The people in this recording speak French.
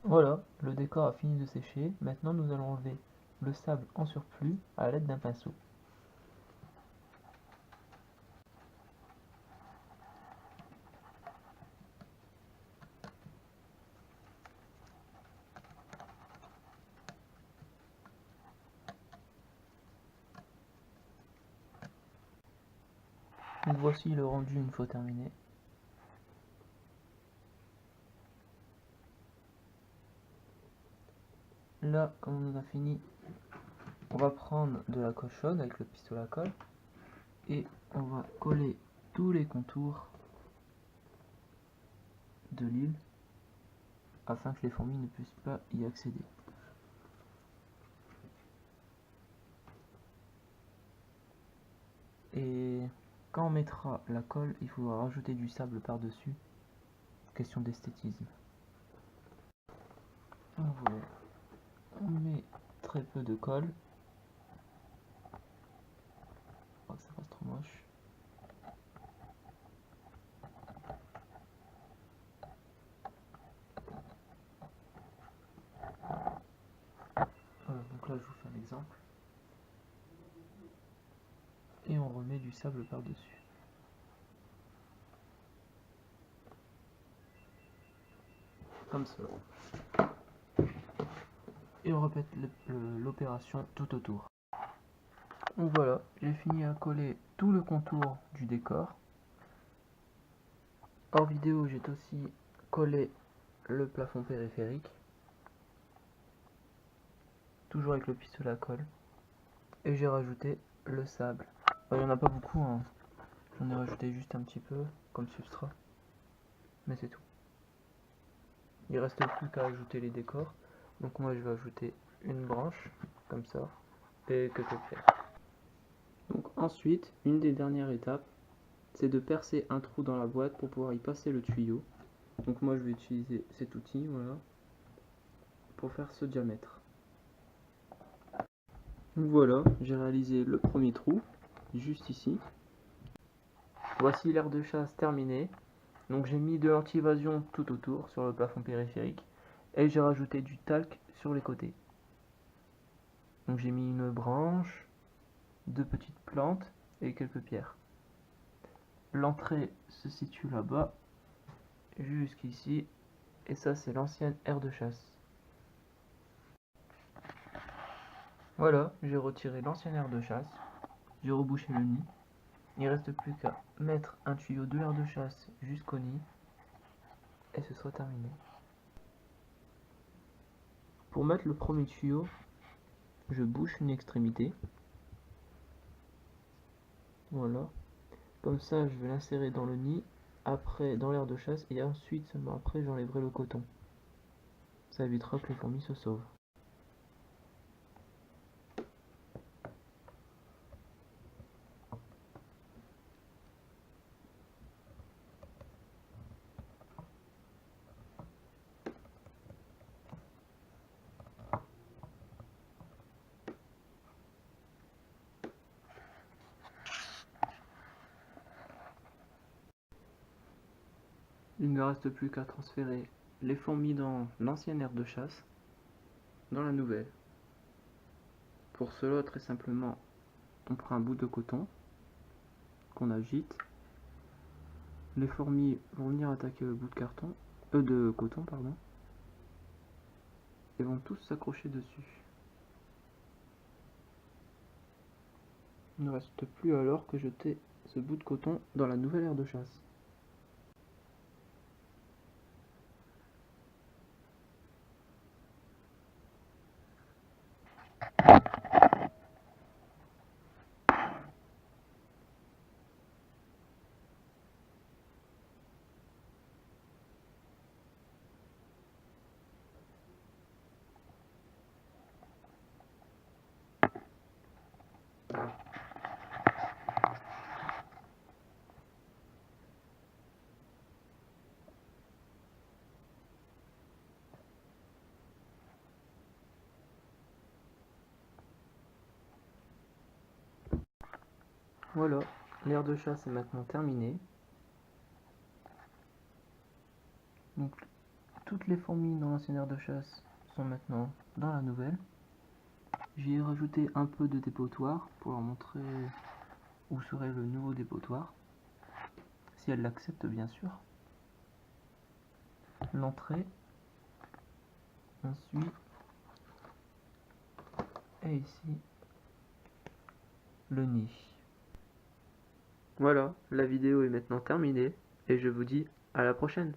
Voilà, le décor a fini de sécher. Maintenant, nous allons enlever le sable en surplus à l'aide d'un pinceau. Donc voici le rendu une fois terminé. Là, quand on a fini, on va prendre de la colle chaude avec le pistolet à colle et on va coller tous les contours de l'île afin que les fourmis ne puissent pas y accéder. Et quand on mettra la colle, il faudra rajouter du sable par-dessus, question d'esthétisme. On met très peu de colle. Je crois que ça passe trop moche. Voilà, donc là je vous fais un exemple. Et on remet du sable par-dessus. Comme ça. Et on répète l'opération tout autour. Donc voilà, j'ai fini à coller tout le contour du décor. Hors vidéo, j'ai aussi collé le plafond périphérique. Toujours avec le pistolet à colle. Et j'ai rajouté le sable. Il n'y en a pas beaucoup, hein. J'en ai rajouté juste un petit peu comme substrat. Mais c'est tout. Il reste plus qu'à ajouter les décors. Donc moi je vais ajouter une branche, comme ça, et quelques pierres. Donc ensuite, une des dernières étapes, c'est de percer un trou dans la boîte pour pouvoir y passer le tuyau. Donc moi je vais utiliser cet outil, voilà, pour faire ce diamètre. Donc voilà, j'ai réalisé le premier trou, juste ici. Voici l'air de chasse terminé. Donc j'ai mis de l'anti-évasion tout autour sur le plafond périphérique et j'ai rajouté du talc sur les côtés. Donc j'ai mis une branche, deux petites plantes et quelques pierres. L'entrée se situe là-bas, jusqu'ici, et ça c'est l'ancienne aire de chasse. Voilà, j'ai retiré l'ancienne aire de chasse, j'ai rebouché le nid. Il ne reste plus qu'à mettre un tuyau de l'aire de chasse jusqu'au nid et ce sera terminé. Pour mettre le premier tuyau, je bouche une extrémité. Voilà. Comme ça, je vais l'insérer dans le nid, après dans l'aire de chasse, et ensuite, seulement après, j'enlèverai le coton. Ça évitera que les fourmis se sauvent. Il ne me reste plus qu'à transférer les fourmis dans l'ancienne aire de chasse, dans la nouvelle. Pour cela, très simplement, on prend un bout de coton qu'on agite. Les fourmis vont venir attaquer le bout de coton, et vont tous s'accrocher dessus. Il ne reste plus alors que jeter ce bout de coton dans la nouvelle aire de chasse. Voilà, l'aire de chasse est maintenant terminée. Donc toutes les fourmis dans l'ancien aire de chasse sont maintenant dans la nouvelle. J'y ai rajouté un peu de dépotoir pour leur montrer où serait le nouveau dépotoir, si elle l'accepte bien sûr. L'entrée, ensuite, et ici, le nid. Voilà, la vidéo est maintenant terminée et je vous dis à la prochaine.